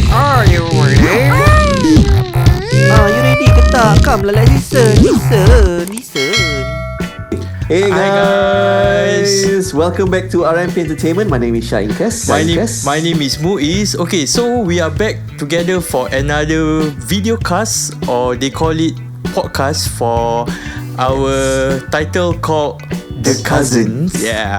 Are you ready? You ready ke tak? Come lah, listen. Hey Hi guys, welcome back to RMP Entertainment. My name is Shah Incas. My name is Moo-Ez. Okay, so we are back together for another video cast, or they call it podcast, for our title called The Kuzzens. Yeah.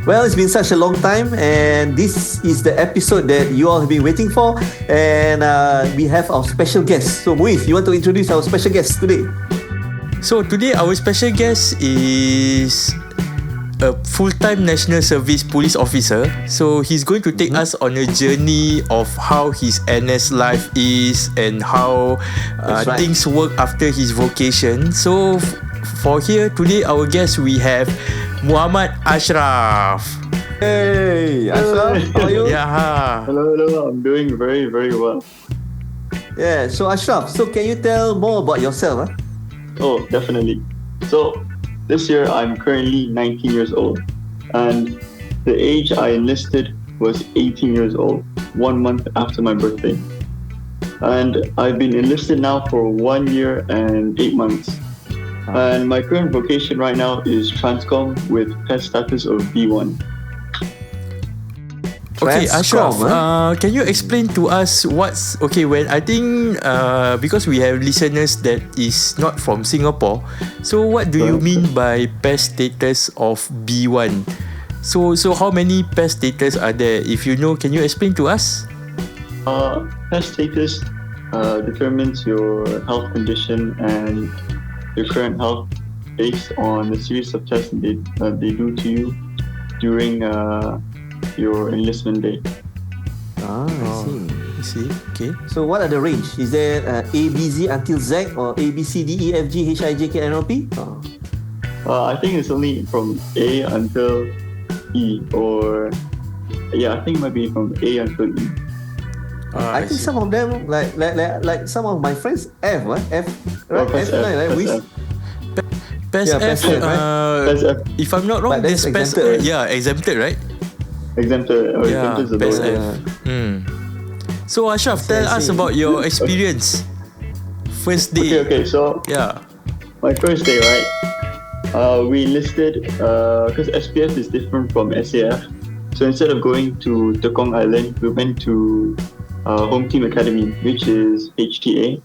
Well, it's been such a long time, and this is the episode that you all have been waiting for. And we have our special guest. So Moo-Ez, you want to introduce our special guest today? So today our special guest is a full-time National Service police officer. So he's going to take us on a journey of how his NS life is and how things work after his vocation. So for here today, our guest, we have Muhammad Ashraf. Hey, Ashraf, how are you? Yeah. Hello. I'm doing very, very well. Yeah, so Ashraf, can you tell more about yourself? Oh, definitely. So, this year I'm currently 19 years old, and the age I enlisted was 18 years old, 1 month after my birthday. And I've been enlisted now for 1 year and 8 months. And my current vocation right now is Transcom with PES status of B1. Okay, Transcom, Ashraf, can you explain to us what's... Okay, when I think because we have listeners that is not from Singapore, so what do you mean by PES status of B1? So how many PES status are there? If you know, can you explain to us? PES status determines your health condition and your current health based on a series of tests they do to you during your enlistment day. I see. Okay. So what are the range? Is there A, B, Z until Z, or A, B, C, D, E, F, G, H, I, J, K, L, M, N, O, P? I think it's only from A until E, or I think it might be from A until E. I think some of them, like some of my friends, F, right? PES F, right? PES F. PES Yeah, F, PES F, right? PES F. if I'm not wrong, But that's there's PES, exempted, right? exempted, right? Exempted. Yeah, Exempted is the PES lower. F. So Ashraf, tell I us see. about your experience. First day. Okay. So Yeah. my first day, right? We enlisted because SPF is different from SAF. So instead of going to Tekong Island, we went to Home Team Academy, which is HTA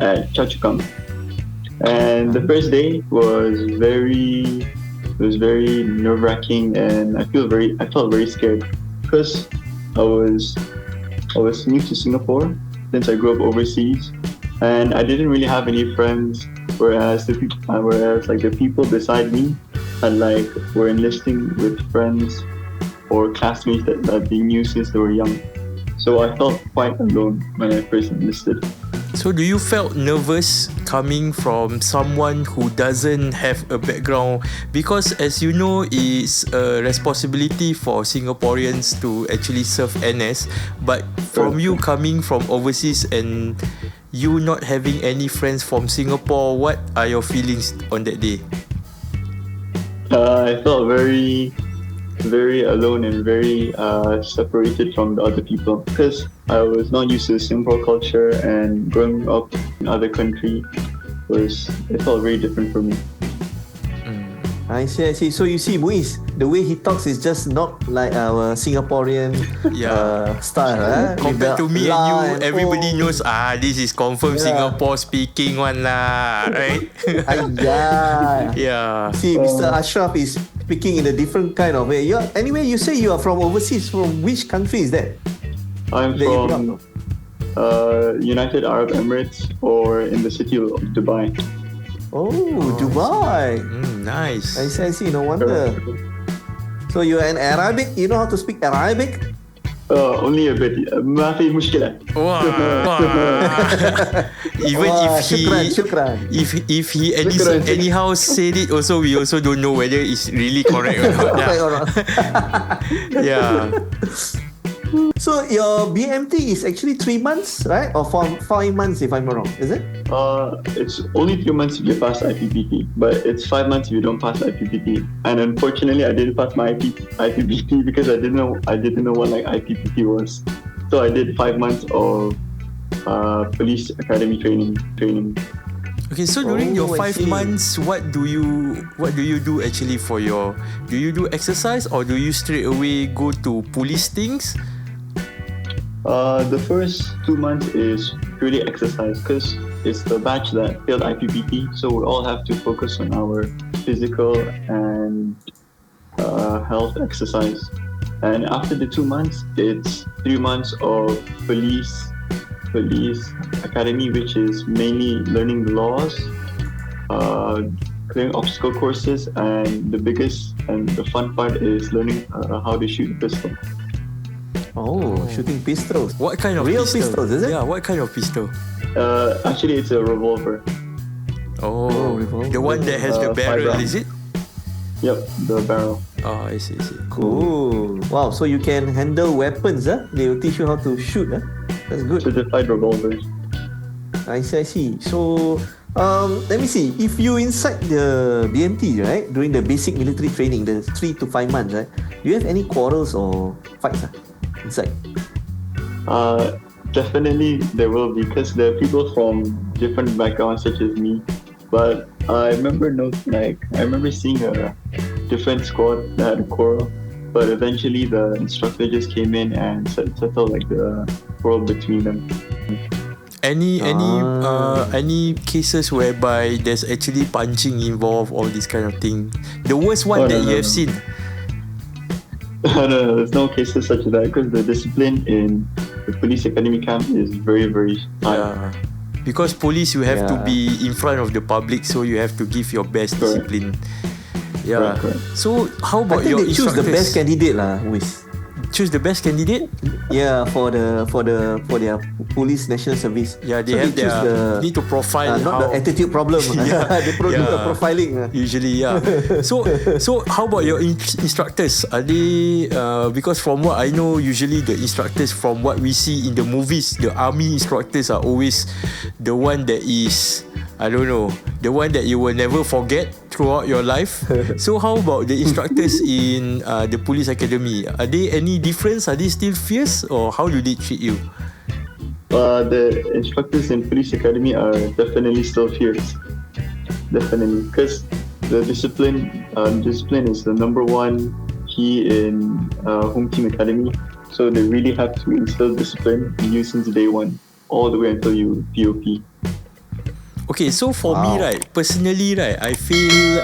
at Choa Chu Kang. And the first day was very nerve-wracking, and I felt very scared because I was new to Singapore since I grew up overseas, and I didn't really have any friends. Whereas the people beside me were enlisting with friends or classmates that they knew since they were young. So I felt quite alone when I first enlisted. So do you felt nervous coming from someone who doesn't have a background? Because as you know, it's a responsibility for Singaporeans to actually serve NS. But from you coming from overseas and you not having any friends from Singapore, what are your feelings on that day? I felt very, very alone and very separated from the other people because I was not used to the Singapore culture, and growing up in other country it felt very different for me. I see. So you see, Moo-Ez, the way he talks is just not like our Singaporean style. Compared to me and you, everybody knows this is confirmed Singapore speaking one lah, right? Yeah. See, Mr. Ashraf is speaking in a different kind of way. Anyway, you say you are from overseas. From which country is that? I'm from United Arab Emirates, or in the city of Dubai. Oh, Dubai. Nice. I see. No wonder. So you're an Arabic? You know how to speak Arabic? Only a bit. ما في مشكلة. Wow. Even Shukran. if he anyhow said it, also we also don't know whether it's really correct or not. Correct or not. Yeah. So your BMT is actually 3 months, right? Or 5 months, if I'm not wrong, is it? It's only 3 months if you pass IPPT, but it's 5 months if you don't pass IPPT. And unfortunately, I didn't pass my IPPT because I didn't know what like IPPT was. So I did 5 months of police academy training. Okay, so during your I 5 see. months, what do you do actually for your? Do you do exercise or do you straight away go to police things? The first 2 months is purely exercise because it's the batch that failed IPPT, so we all have to focus on our physical and health exercise. And after the 2 months, it's 3 months of police academy, which is mainly learning the laws, clearing obstacle courses, and the biggest and the fun part is learning how to shoot a pistol. Oh, shooting pistols. What kind of Real pistol? pistols, is it? Yeah, what kind of pistol? Actually, it's a revolver. Oh, revolver. the one that has the barrel, 5 rounds. is it? Yep, the barrel. Oh, I see. Cool. Wow, so you can handle weapons, huh? They will teach you how to shoot, huh? That's good. Certified revolvers. I see. So, let me see. If you inside the BMT, right, during the basic military training, the 3 to 5 months, right, do you have any quarrels or fights inside? Definitely there will be because there are people from different backgrounds such as me. But I remember seeing a different squad that had a quarrel. But eventually the instructor just came in and settled like the quarrel between them. Any cases whereby there's actually punching involved, all this kind of thing? The worst one that you have seen? No, there's no cases such as that because the discipline in the police academy camp is very, very high. Yeah. Because police, you have to Yeah. be in front of the public, so you have to give your best Correct. discipline. Yeah. Correct. So how I about think your they choose the instructors? best candidate lah, Muiz. Choose the best candidate? Yeah, for their police national service. Yeah, they So have choose their need to profile not how, the attitude problem. Yeah, They do yeah. the profiling. Usually, yeah. So how about your instructors? Are they because from what I know, usually the instructors from what we see in the movies, the army instructors are always the one that is, I don't know, the one that you will never forget throughout your life. So how about the instructors in the police academy? Are they any difference? Are they still fierce, or how do they treat you? The instructors in police academy are definitely still fierce. Definitely, because the discipline is the number one key in home team academy. So they really have to instill discipline in you since day one, all the way until you POP. Okay, so for me, right, personally, right, I feel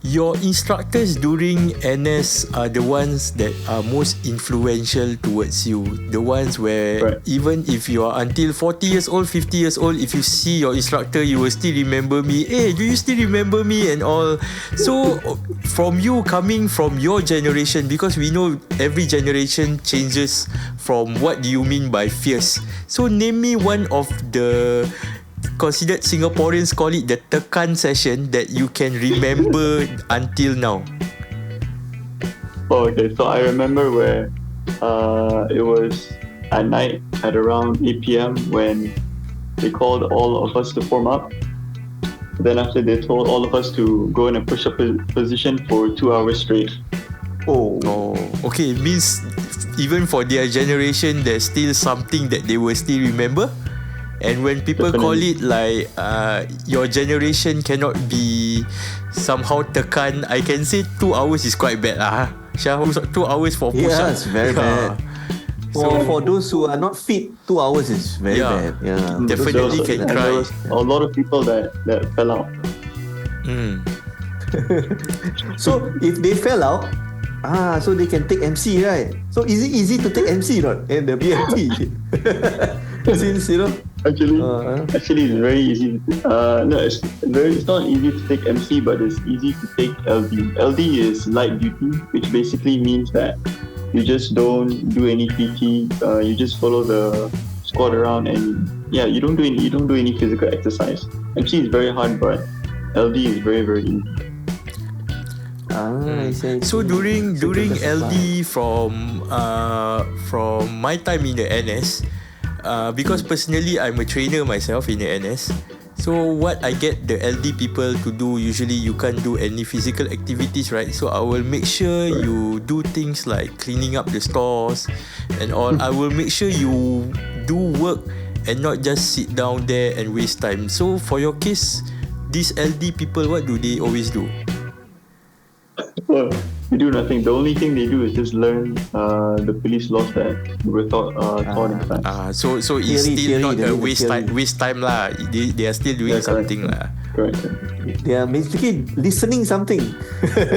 your instructors during NS are the ones that are most influential towards you. The ones where Right. even if you are until 40 years old, 50 years old, if you see your instructor, you will still remember me. Hey, do you still remember me and all? So from you, coming from your generation, because we know every generation changes from what do you mean by fierce. So name me one of the considered Singaporeans call it the tekan session that you can remember until now. Oh, okay, so I remember where it was at night at around 8 p.m. when they called all of us to form up. Then after they told all of us to go in a push-up position for 2 hours straight. Oh. Okay, means even for their generation, there's still something that they will still remember. And when people call it like your generation cannot be somehow tekan, I can say 2 hours is quite bad lah. Shah, 2 hours for push-up. Yeah, it's very bad. For those who are not fit, 2 hours is very Yeah. bad. Yeah, Definitely can And cry. there was a lot of people that fell out. So if they fell out, so they can take MC, right? So is it easy to take MC not in the BMT? Since Actually, it's very easy. It's not easy to take MC, but it's easy to take LD. LD is light duty, which basically means that you just don't do any PT. You just follow the squad around, and you don't do any physical exercise. MC is very hard, but LD is very, very easy. I see. So during Security LD from my time in the NS, because personally I'm a trainer myself in the NS. So what I get the LD people to do, usually you can't do any physical activities, right? So I will make sure you do things like cleaning up the stores and all. I will make sure you do work and not just sit down there and waste time. So for your case, these LD people, what do they always do? Well, they do nothing. The only thing they do is just learn the police laws that were taught in class. So it's Theory, still not they a need the waste time lah. They are still doing something lah. Correct. They are basically listening something.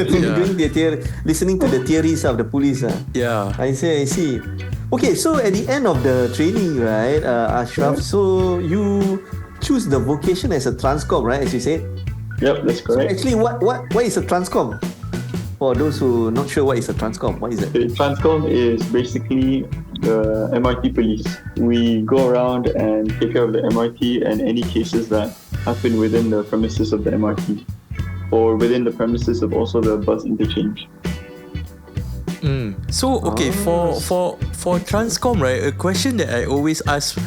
Doing listening to the theories of the police. Yeah. I see. Okay, so at the end of the training, right, Ashraf, so you choose the vocation as a transcom, right, as you said? Yep, that's So correct. actually, what is a transcom? For those who are not sure what is a transcom, what is it? The Transcom is basically the MRT police. We go around and take care of the MRT and any cases that happen within the premises of the MRT or within the premises of also the bus interchange. So okay, for Transcom, right, a question that I always ask,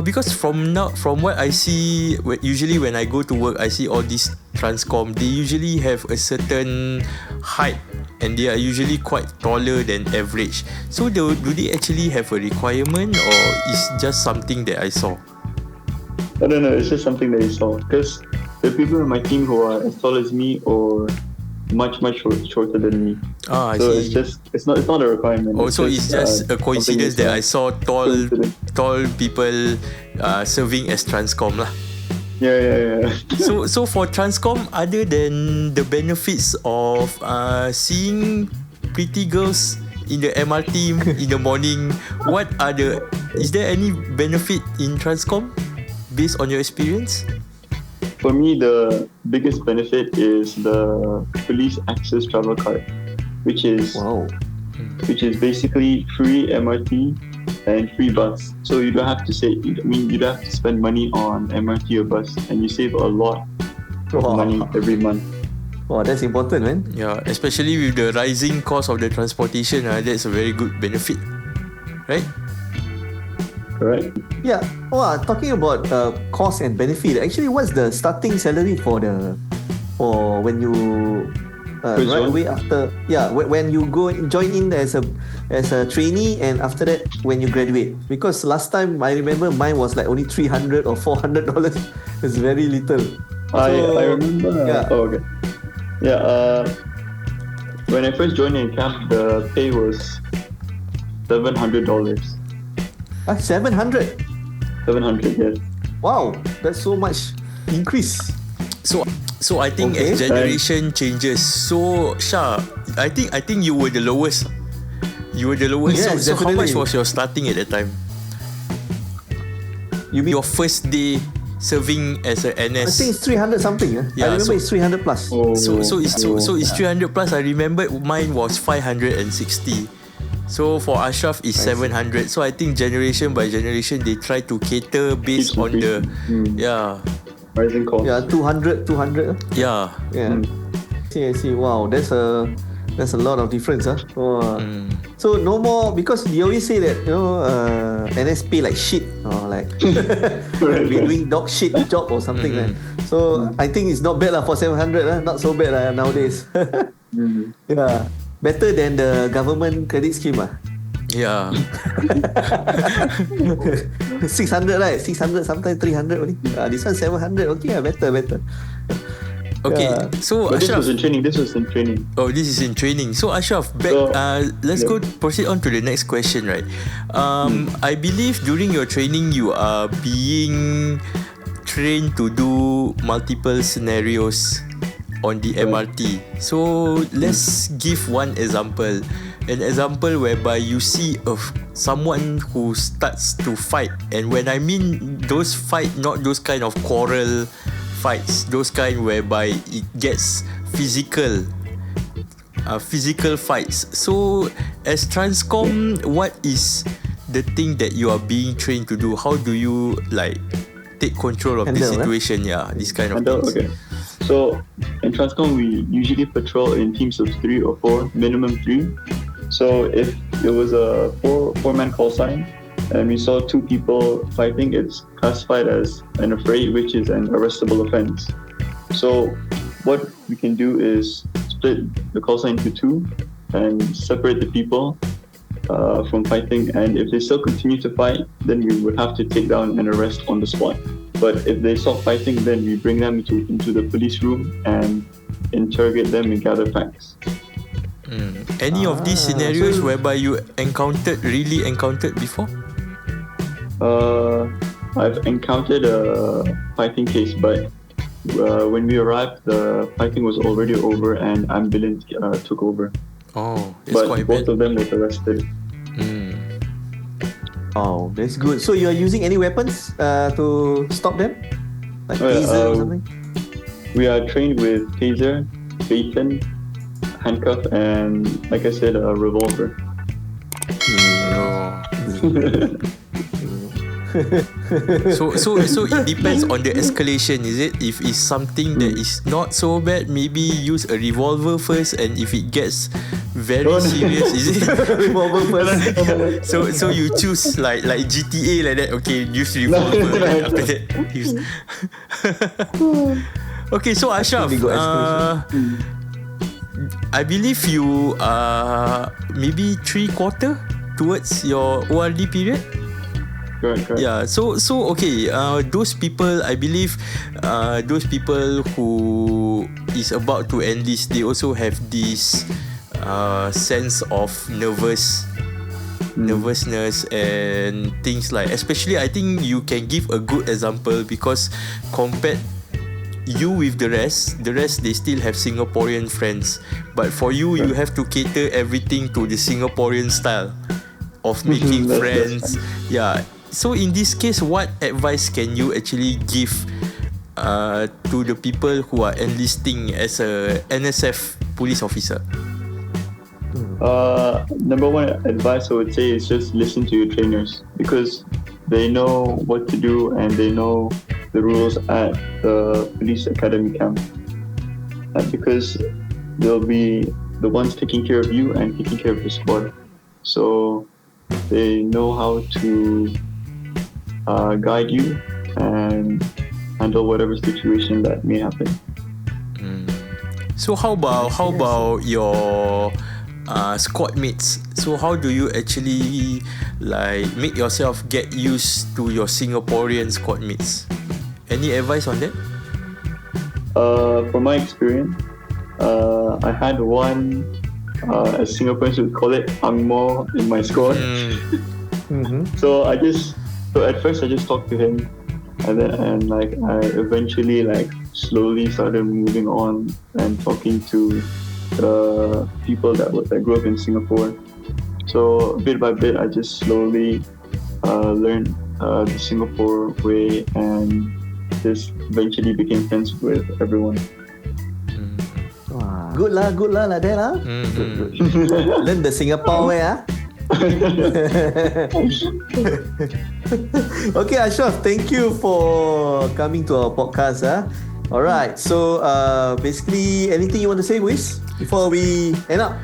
because from what I see, usually when I go to work, I see all these Transcom. They usually have a certain height, and they are usually quite taller than average. So do they actually have a requirement, or is just something that I saw? No, it's just something that you saw. Because the people in my team who are as tall as me or much shorter than me. I So see. it's not a requirement. So it's just a coincidence that I saw tall people serving as Transcom lah. Yeah. So for Transcom, other than the benefits of seeing pretty girls in the MRT in the morning, is there any benefit in Transcom based on your experience? For me, the biggest benefit is the police access travel card, which is basically free MRT and free bus. So you don't have to you don't have to spend money on MRT or bus, and you save a lot of money every month. Wow, that's important, man. Yeah, especially with the rising cost of the transportation, that's a very good benefit, right? Correct. Yeah. Well, talking about cost and benefit, actually, what's the starting salary for when you First right one? away after? Yeah, when you go join in as a trainee, and after that when you graduate. Because last time I remember mine was like only $300 or $400. It's very little. I remember. Yeah. Oh, okay. Yeah. When I first joined in camp, the pay was $700. 700. 700, yes. Wow, that's so much increase. So I think Okay. as generation changes, so Shah, I think you were the lowest. You were the lowest. Yes, So how much definitely. was your starting at that time? You mean? Your first day serving as a I NS. think it's 300 something. Yeah, I remember so- it's 300 plus. Oh, So it's 300 plus. I remember mine was 560. So for Ashraf is 700. So I think generation by generation they try to cater based Keeps on the increasing. Rising cost. Yeah, 200. yeah. Yeah. I see. Wow, that's a lot of difference. Wow. So no more, because they always say that NS pay like shit, or like we're doing dog shit job or something. So I think it's not bad for 700. Not so bad nowadays. Yeah, better than the government credit scheme. Yeah. 600, right? 600, sometimes 300 only. This one 700. Okay, better. Okay. Yeah. So But this Ashraf. was in training. Oh, this is in training. So Ashraf, So, let's proceed on to the next question, right? I believe during your training you are being trained to do multiple scenarios on the MRT. So let's give one example. An example whereby you see someone who starts to fight, and when I mean those fight, not those kind of quarrel fights, those kind whereby it gets physical fights. So as Transcom, what is the thing that you are being trained to do? How do you like take control of this Handle, situation? Yeah, this kind of And things. okay. So in Transcom, we usually patrol in teams of 3 or 4, minimum 3. So if it was a four-man call sign and we saw 2 people fighting, it's classified as an affray, which is an arrestable offense. So what we can do is split the call sign into 2 and separate the people from fighting. And if they still continue to fight, then we would have to take down and arrest on the spot. But if they stop fighting, then we bring them into the police room and interrogate them and gather facts. Any of these scenarios whereby you really encountered before? I've encountered a fighting case, but when we arrived, the fighting was already over and ambulance took over. Oh, it's But quite both bad. of them was arrested. Oh, that's good. So you are using any weapons to stop them? Like taser or something? We are trained with taser, baton, handcuff, and like I said, a revolver. So it depends on the escalation, is it? If it's something that is not so bad, maybe use a revolver first, and if it gets very serious, is it? Revolver first. So you choose like GTA like that. Okay, use revolver. Then after that, use. Okay, so Ashraf, They got escalation. I believe you are maybe 3/4 towards your ORD period. Correct. Yeah, so okay, those people, I believe, those people who is about to enlist, they also have this sense of nervousness and things like, especially I think you can give a good example because compared you with the rest they still have Singaporean friends, but for you have to cater everything to the Singaporean style of making friends. Yeah. So in this case, what advice can you actually give to the people who are enlisting as a NSF police officer? Number one advice I would say is just listen to your trainers because they know what to do and they know the rules at the police academy camp. Because they'll be the ones taking care of you and taking care of the squad. So they know how to guide you and handle whatever situation that may happen. So how about your squad mates? So how do you actually like make yourself get used to your Singaporean squad mates? Any advice on that? From my experience, I had one, as Singaporeans would call it, angmo in my squad. So at first I just talked to him, and I eventually slowly started moving on and talking to the people that grew up in Singapore. So bit by bit, I just slowly learned the Singapore way and just eventually became friends with everyone. Good lah like that lah. Learn the Singapore way Okay, Ashraf, thank you for coming to our podcast. Alright, so basically, anything you want to say, Wiz, before we end up?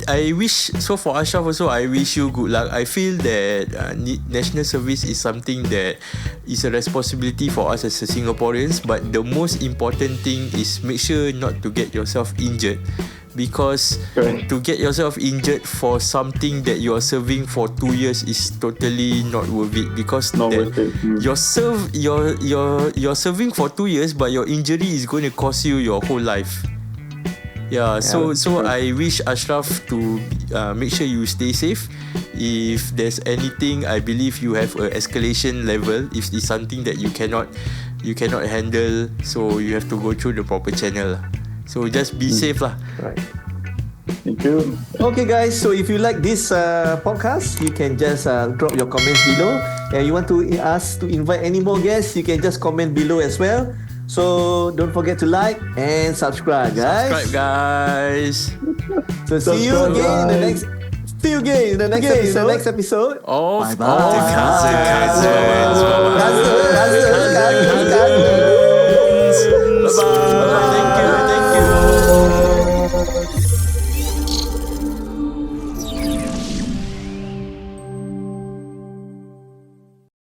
I wish, so for Ashraf also, I wish you good luck. I feel that national service is something that is a responsibility for us as Singaporeans, but the most important thing is make sure not to get yourself injured. Because to get yourself injured for something that you are serving for 2 years is totally not worth it. Because you're serving for 2 years, but your injury is going to cost you your whole life. Yeah, so I wish Ashraf to make sure you stay safe. If there's anything, I believe you have an escalation level. If it's something that you cannot handle, so you have to go through the proper channel. So just be safe lah. Right. Thank you. Okay guys, so if you like this podcast, you can just drop your comments below. And you want us to invite any more guests, you can just comment below as well. So don't forget to like and subscribe, guys. Subscribe, guys. So see you again in the next episode. Of Bye-bye. the Kuzzens. Kuzzens.